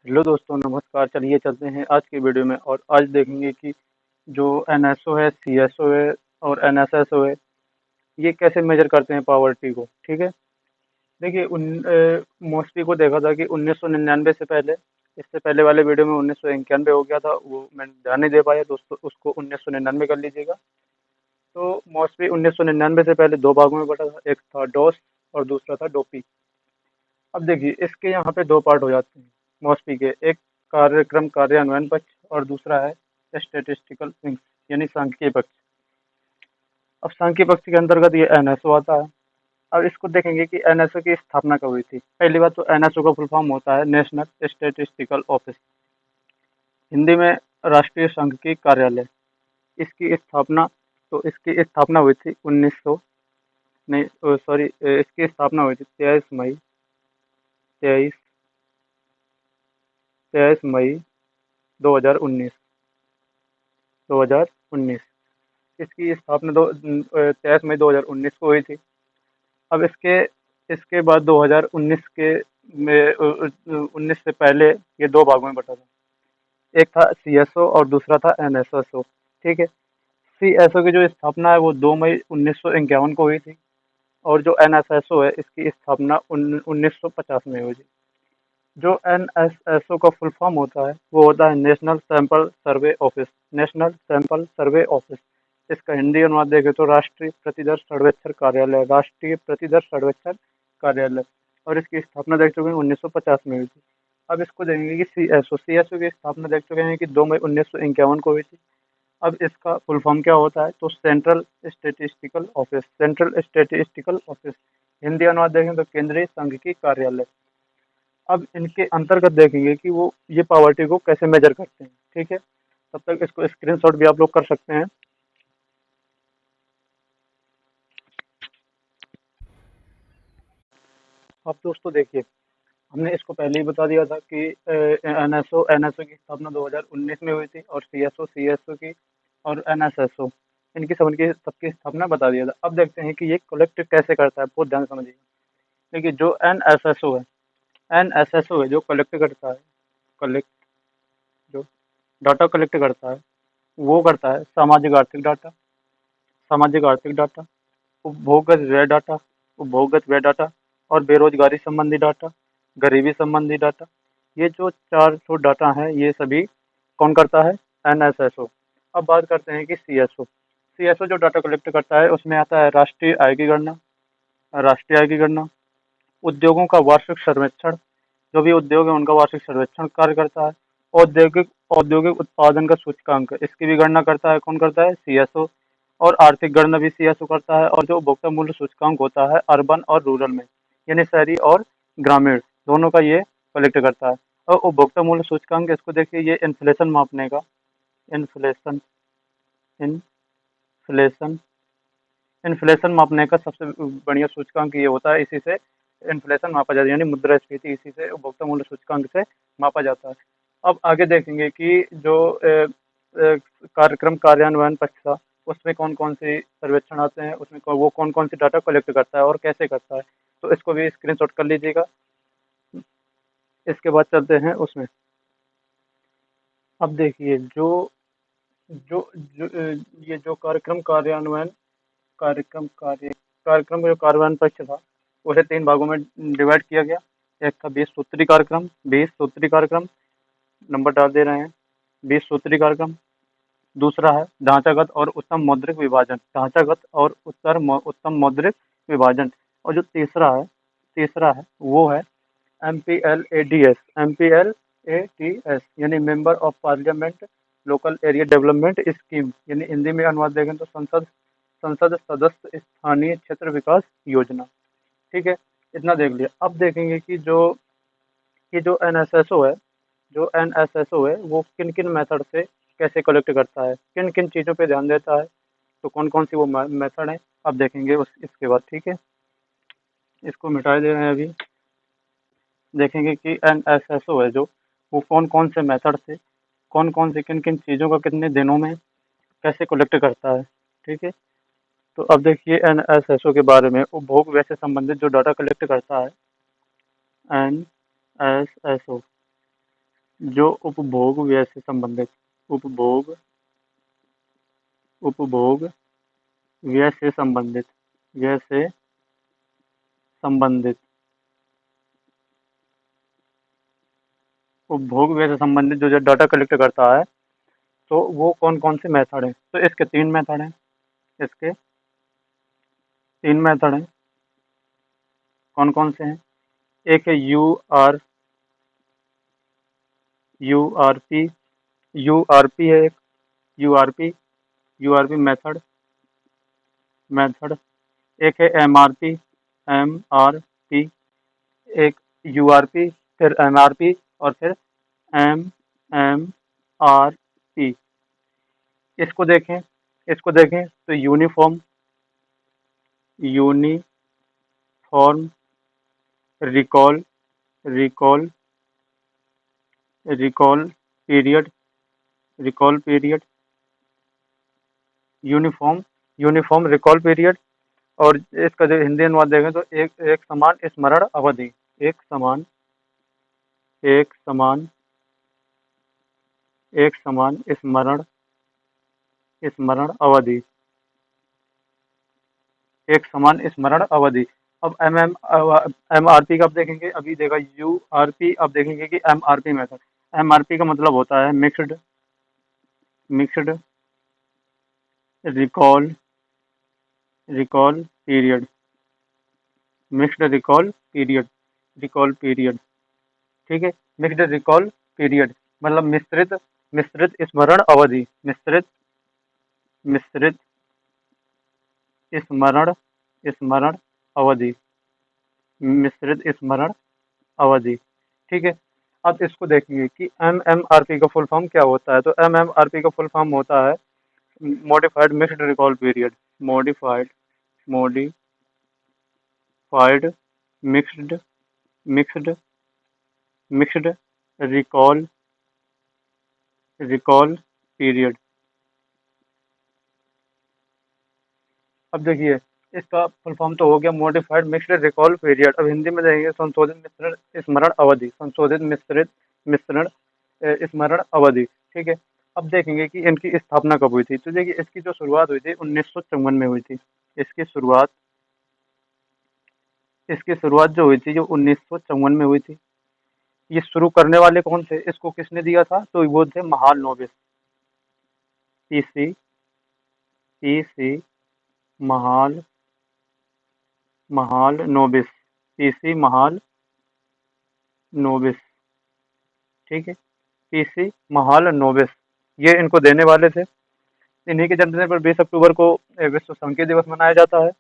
Hello दोस्तों, नमस्कार। चलिए चलते हैं आज की वीडियो में और आज देखेंगे कि जो एनएसओ है, सीएसओ है और एनएसएसओ है, ये कैसे मेजर करते हैं पावर्टी को। ठीक है। देखिए मोस्टली को देखा था कि 1999 से पहले, इससे पहले वाले वीडियो में 1991 हो गया था, वो मैं ध्यान नहीं दे पाया, दोस्तों उसको 1999 कर लीजिएगा। तो मोस्टली 1999 से पहले दो भागों में बटा था, एक था डॉस और दूसरा था डोपी। अब देखिए इसके यहाँ पे दो पार्ट हो जाते हैं मॉस्फी के, एक कार्यक्रम कार्यान्वयन पक्ष और दूसरा है स्टेटिस्टिकल विंग यानी सांख्यिकीय पक्ष। अब सांख्यिकीय पक्ष के अंतर्गत ये एनएसओ आता है। अब इसको देखेंगे कि एनएसओ की स्थापना कब हुई थी। पहली बात तो एनएसओ का फुल फॉर्म होता है नेशनल स्टेटिस्टिकल ऑफिस, हिंदी में राष्ट्रीय सांख्यिकी कार्यालय। इसकी स्थापना इसकी स्थापना हुई थी 1900 नहीं सॉरी इसकी स्थापना हुई थी 23 मई 2019। 2019 इसकी स्थापना 23 मई 2019 को हुई थी। अब इसके इसके बाद 2019 के में 19 से पहले ये दो भागों में बटा था। एक था सीएसओ और दूसरा था एनएसएसओ। ठीक है। सीएसओ की जो स्थापना है वो 2 मई 1951 को हुई थी और जो एनएसएसओ है इसकी स्थापना 1950 में हुई थी। जो एनएसएसओ का फुल फॉर्म होता है वो होता है national sample survey office. National sample survey office, इसका हिंदी अनुवाद देखें तो राष्ट्रीय प्रतिदर्श सर्वेक्षण कार्यालय, राष्ट्रीय प्रतिदर्श सर्वेक्षण कार्यालय। और इसकी स्थापना देख चुके हैं 1950 में हुई थी। अब इसको देखेंगे कि सीएसओ सीएसओ की स्थापना देख चुके हैं कि 2 मई 1951 को हुई थी। अब इसका फुल फॉर्म क्या होता है तो central statistical office. Central statistical office Hindi अनुवाद देखें तो केंद्रीय सांख्यिकी कार्यालय। अब इनके अंतर्गत देखेंगे कि वो ये पावर्टी को कैसे मेजर करते हैं। ठीक है। तब तक इसको स्क्रीनशॉट भी आप लोग कर सकते हैं। अब दोस्तों देखिए, हमने इसको पहले ही बता दिया था कि एनएसओ की स्थापना 2019 में हुई थी और सीएसओ की और एनएसएसओ इनकी सबकी स्थापना बता दिया था। अब देखते हैं कि ये कलेक्ट कैसे करता है, बहुत ध्यान से समझिए। देखिए जो एनएसएसओ है जो कलेक्ट करता है, कलेक्ट जो डाटा कलेक्ट करता है वो करता है सामाजिक आर्थिक डाटा, उपभोगगत व्यय डाटा, उपभोगगत व्यय डाटा और बेरोजगारी संबंधी डाटा, गरीबी संबंधी डाटा। ये जो चार जो डाटा हैं ये सभी कौन करता है, एनएसएसओ। अब बात करते हैं कि सीएसओ। सीएसओ जो डाटा कलेक्ट करता है उसमें आता है राष्ट्रीय आय की गणना, उद्योगों का वार्षिक सर्वेक्षण, जो भी उद्योग है उनका वार्षिक सर्वेक्षण कार्य करता है। औद्योगिक औद्योगिक उत्पादन का सूचकांक, इसकी भी गणना करता है, कौन करता है, सीएसओ। और आर्थिक गणना भी सीएसओ करता है। और जो उपभोक्ता मूल्य सूचकांक होता है अर्बन और रूरल में, यानी शहरी और ग्रामीण दोनों का ये कलेक्ट करता है। और उपभोक्ता मूल्य सूचकांक इसको देखिए, ये इन्फ्लेशन मापने का, इन्फ्लेशन इन्फ्लेशन इन्फ्लेशन मापने का सबसे बढ़िया सूचकांक ये होता है। इसी से इन्फ्लेशन मापा जाता है, यानी मुद्रास्फीति इसी से उपभोक्ता मूल्य सूचकांक से मापा जाता है। अब आगे देखेंगे कि जो कार्यक्रम कार्यान्वयन पक्ष था उसमें कौन कौन से सर्वेक्षण आते हैं, उसमें वो कौन कौन सी डाटा कलेक्ट करता है और कैसे करता है। तो इसको भी स्क्रीनशॉट कर लीजिएगा। इसके बाद चलते हैं उसमें। अब देखिए जो जो जो ये जो कार्यक्रम कार्य कार्यक्रम का जो कार्यान्वयन पक्ष था उसे तीन भागों में डिवाइड किया गया। एक था 20 सूत्री कार्यक्रम, नंबर डाल दे रहे हैं, 20 सूत्री कार्यक्रम। दूसरा है ढांचागत और उत्तम मौद्रिक विभाजन, ढांचागत और उत्तम मौद्रिक विभाजन। और जो तीसरा है वो है M P L A D S यानी member of parliament local area development scheme, यानी हिंदी में अनुवाद देखें तो संसद संसद सदस्य स्थानीय क्षेत्र विकास योजना। ठीक है। इतना देख लिया। अब देखेंगे कि जो एनएसएसओ है वो किन किन मेथड से कैसे कलेक्ट करता है, किन किन चीज़ों पे ध्यान देता है, तो कौन कौन सी वो मेथड है अब देखेंगे इसके बाद। ठीक है। इसको मिटा दे रहे हैं अभी। देखेंगे कि एनएसएसओ है जो वो कौन कौन से मेथड से, कौन कौन से किन किन चीज़ों का कितने दिनों में कैसे कलेक्ट करता है। ठीक है। तो अब देखिए एनएसएसओ के बारे में, उपभोग व्यय से संबंधित जो डाटा कलेक्ट करता है एनएसएसओ, जो उपभोग व्यय से संबंधित, उपभोग उपभोग व्यय से संबंधित, व्यय से संबंधित, उपभोग व्यय से संबंधित जो जो डाटा कलेक्ट करता है, तो वो कौन कौन से मेथड हैं? तो इसके तीन मेथड हैं। इसके तीन मेथड हैं। कौन कौन से हैं? एक है U R P, U R P है एक, U R P, U R P method, method. एक है M R P, M R P, एक यू आर पी, फिर एम आर पी, और फिर एम एम आर पी। इसको देखें, इसको देखें तो uniform, uniform recall, recall recall period, recall period, uniform uniform recall period. और इसका जो हिंदी अनुवाद देखें तो एक एक समान स्मरण अवधि, एक समान, एक समान, एक समान स्मरण, स्मरण अवधि, एक समान स्मरण अवधि। अब एम आर पी का आप देखेंगे, अभी देखा यू आर पी, अब देखेंगे कि M R P method. M R P का मतलब होता है mixed, mixed recall, recall period, mixed recall period, recall period. ठीक है, मिक्स्ड रिकॉल पीरियड मतलब मिश्रित, मिश्रित स्मरण अवधि, मिश्रित, मिश्रित स्मरण, स्मरण अवधि, मिश्रित स्मरण अवधि। ठीक है। अब इसको देखेंगे कि एम एम आर पी का फुल फॉर्म क्या होता है। तो एम एम आर पी का फुल फॉर्म होता है modified mixed recall period, modified, modified mixed, mixed, mixed recall, recall period. अब देखिए, इसका फुल फॉर्म तो हो गया मॉडिफाइड मिक्स्ड रिकॉल पीरियड। अब हिंदी में देखेंगे संशोधित मिश्रण स्मरण अवधि, संशोधित मिश्रित मिश्रण स्मरण अवधि। ठीक है। अब देखेंगे कि इनकी स्थापना कब हुई थी। तो देखिए, इसकी जो शुरुआत हुई थी 1954 में हुई थी। इसकी शुरुआत, इसकी शुरुआत जो हुई थी जो 1954 में हुई थी। ये शुरू करने वाले कौन थे, इसको किसने दिया था? तो वो थे Mahal नोबिस, PC, PC Mahal, Mahal नोबिस, PC Mahal नोबिस। ठीक है, पीसी महाल नोबिस, ये इनको देने वाले थे। इन्हीं के जन्मदिन पर 20 अक्टूबर को विश्व सांख्यिकी दिवस मनाया जाता है।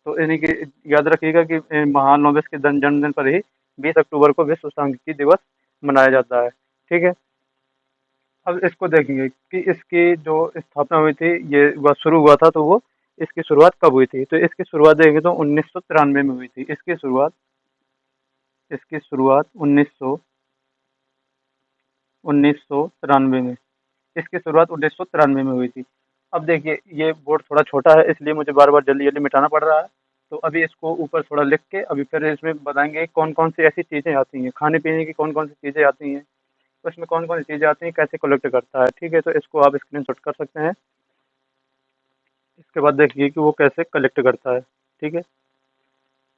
तो इन्हीं की याद रखिएगा कि महान नोबिस के जन्मदिन पर ही 20 अक्टूबर को विश्व सांख्यिकी दिवस मनाया जाता है। ठीक है। अब इसको देखेंगे कि इसकी जो स्थापना हुई थी, ये वह शुरू हुआ था, तो वो इसकी शुरुआत कब हुई थी। तो इसकी शुरुआत देखेंगे तो 1993 में हुई थी। इसकी शुरुआत, इसकी शुरुआत 1993 में, इसकी शुरुआत 1993 में हुई थी। अब देखिए, ये बोर्ड थोड़ा छोटा है, इसलिए मुझे बार बार जल्दी जल्दी मिटाना पड़ रहा है। तो अभी इसको ऊपर थोड़ा लिख के अभी फिर इसमें बताएंगे कौन कौन सी ऐसी चीज़ें आती हैं, खाने पीने की कौन कौन सी चीज़ें आती हैं, उसमें कौन कौन सी चीज़ें आती हैं, कैसे कलेक्ट करता है। ठीक है, तो इसको आप स्क्रीन शॉट कर सकते हैं। इसके बाद देखिए कि वो कैसे कलेक्ट करता है। ठीक है।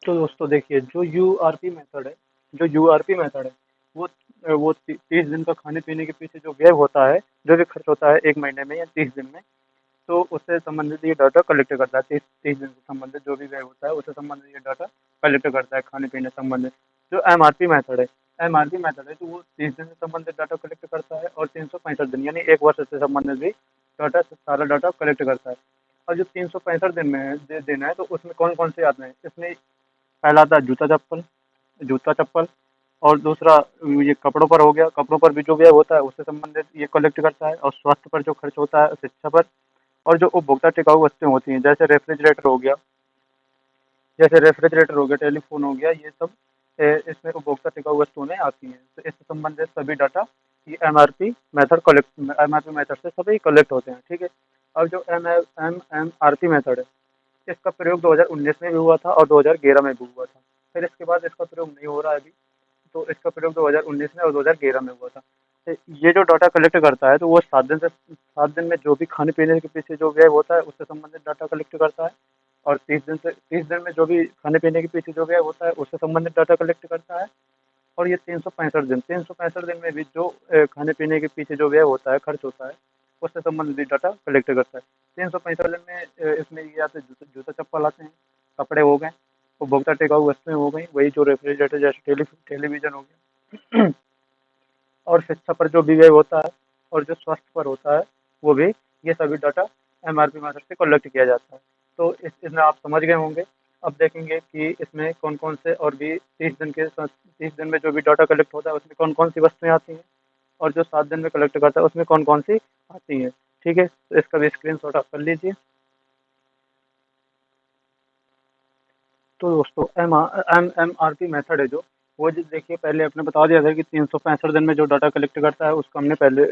तो दोस्तों देखिए, जो यू आर पी मेथड है, जो यू आर पी मेथड है, वो 30 दिन का खाने पीने के पीछे जो व्यय होता है, जो भी खर्च होता है एक महीने में या 30 दिन में, तो उससे संबंधित ये डाटा कलेक्ट करता है। 30 दिन से संबंधित जो भी व्यय होता है उससे संबंधित ये डाटा कलेक्ट करता है, खाने पीने से संबंधित। जो एम आर पी मेथड है, एम आर पी मेथड है, तो वो 30 दिन से संबंधित डाटा कलेक्ट करता है, और 365 दिन यानी एक वर्ष से संबंधित भी डाटा, सारा डाटा कलेक्ट करता है। और जो 365 दिन में है, दिन है, तो उसमें कौन कौन से आते हैं? इसमें पहला आता है जूता चप्पल, जूता चप्पल। और दूसरा ये कपड़ों पर हो गया, कपड़ों पर भी जो व्यय होता है उससे संबंधित ये कलेक्ट करता है। और स्वास्थ्य पर जो खर्च होता है, शिक्षा पर, और जो उपभोक्ता टिकाऊ वस्तुएं होती हैं, जैसे रेफ्रिजरेटर हो गया, जैसे रेफ्रिजरेटर हो गया, टेलीफोन हो गया, ये सब इसमें उपभोक्ता टिकाऊ वस्तुओं में आती हैं। तो इससे संबंधित सभी डाटा ये MRP method collect, MRP method से सभी कलेक्ट होते हैं। ठीक है। अब जो एम आर पी मेथड है, इसका प्रयोग 2019 में भी हुआ था और 2011 में भी हुआ था। फिर इसके बाद इसका प्रयोग नहीं हो रहा है अभी। तो इसका प्रयोग 2019 में और 2011 में हुआ था। ये जो डाटा कलेक्ट करता है तो वो 7 दिन में जो भी खाने पीने के पीछे जो व्यय होता है उससे संबंधित डाटा कलेक्ट करता है। और 30 दिन में जो भी खाने पीने के पीछे जो व्यय होता है उससे संबंधित डाटा कलेक्ट करता है। और ये 365 दिन में भी जो खाने पीने के पीछे जो व्यय होता है, खर्च होता है, उससे संबंधित डाटा कलेक्ट करता है। 365 दिन में इसमें ये आते हैं, जूता चप्पल आते हैं, कपड़े हो गए, उपभोक्ता टिकाऊ वस्तुएं हो गई, वही जो रेफ्रिजरेटर जैसे टेलीविजन हो गया। और शिक्षा पर जो भी व्यय होता है और जो स्वास्थ्य पर होता है वो भी, ये सभी डाटा एमआरपी मेथड से कलेक्ट किया जाता है। तो इसमें आप समझ गए होंगे। अब देखेंगे कि इसमें कौन कौन से और भी 30 दिन में जो भी डाटा कलेक्ट होता है उसमें कौन कौन सी वस्तुएं आती हैं, और जो 7 दिन में कलेक्ट करता है उसमें कौन कौन सी आती हैं। ठीक है, तो इसका भी स्क्रीन शॉट आप कर लीजिए। तो दोस्तों एम आर पी मेथड है जो, वो जो देखिए पहले आपने बता दिया था कि 365 दिन में जो डाटा कलेक्ट करता है उसका हमने पहले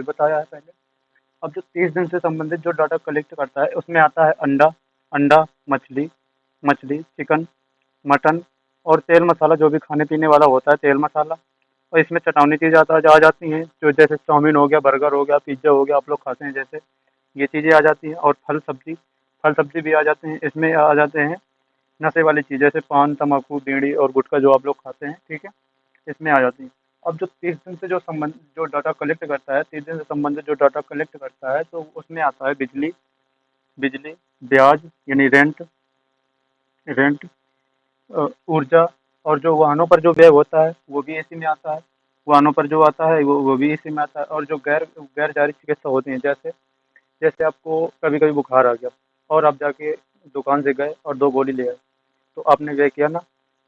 बताया है पहले। अब जो 30 दिन से संबंधित जो डाटा कलेक्ट करता है उसमें आता है अंडा, मछली, चिकन, मटन, और तेल मसाला, जो भी खाने पीने वाला होता है तेल मसाला। और इसमें चटौनी चीज़ आ जाती हैं, जो जैसे चाउमीन हो गया, बर्गर हो गया, पिज्ज़ा हो गया, आप लोग खाते हैं जैसे, ये चीज़ें आ जाती हैं। और फल सब्जी भी आ जाते हैं, इसमें आ जाते हैं नशे वाली चीज़ जैसे पान, तम्बाकू, बीड़ी और गुटखा जो आप लोग खाते हैं, ठीक है, इसमें आ जाती हैं। अब जो 30 दिन से जो डाटा कलेक्ट करता है, 30 दिन से संबंधित जो डाटा कलेक्ट करता है तो उसमें आता है बिजली बिजली ब्याज यानी रेंट, ऊर्जा, और जो वाहनों पर जो व्यय होता है वो भी इसी में आता है। वाहनों पर जो आता है वो भी इसी में आता है। और जो गैर गैर जारी चिकित्सा होती हैं, जैसे जैसे आपको कभी कभी बुखार आ गया और आप जाके दुकान से गए और 2 गोली ले आए, तो आपने व्यय किया ना,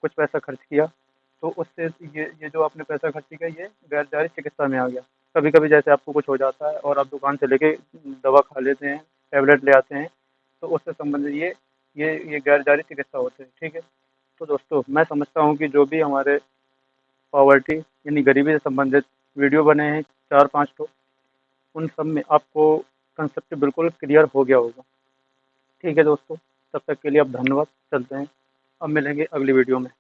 कुछ पैसा खर्च किया, तो उससे ये जो आपने पैसा खर्च किया ये गैर जारी चिकित्सा में आ गया। कभी कभी जैसे आपको कुछ हो जाता है और आप दुकान से लेके दवा खा लेते हैं, टैबलेट ले आते हैं, तो उससे संबंधित ये गैर जारी चिकित्सा होते हैं, ठीक है। तो दोस्तों मैं समझता हूँ कि जो भी हमारे पॉवर्टी यानी गरीबी से संबंधित वीडियो बने हैं 4-5 तो उन सब में आपको कंसेप्ट बिल्कुल क्लियर हो गया होगा। ठीक है दोस्तों, तब तक के लिए आप धन्यवाद, चलते हैं, अब मिलेंगे अगली वीडियो में।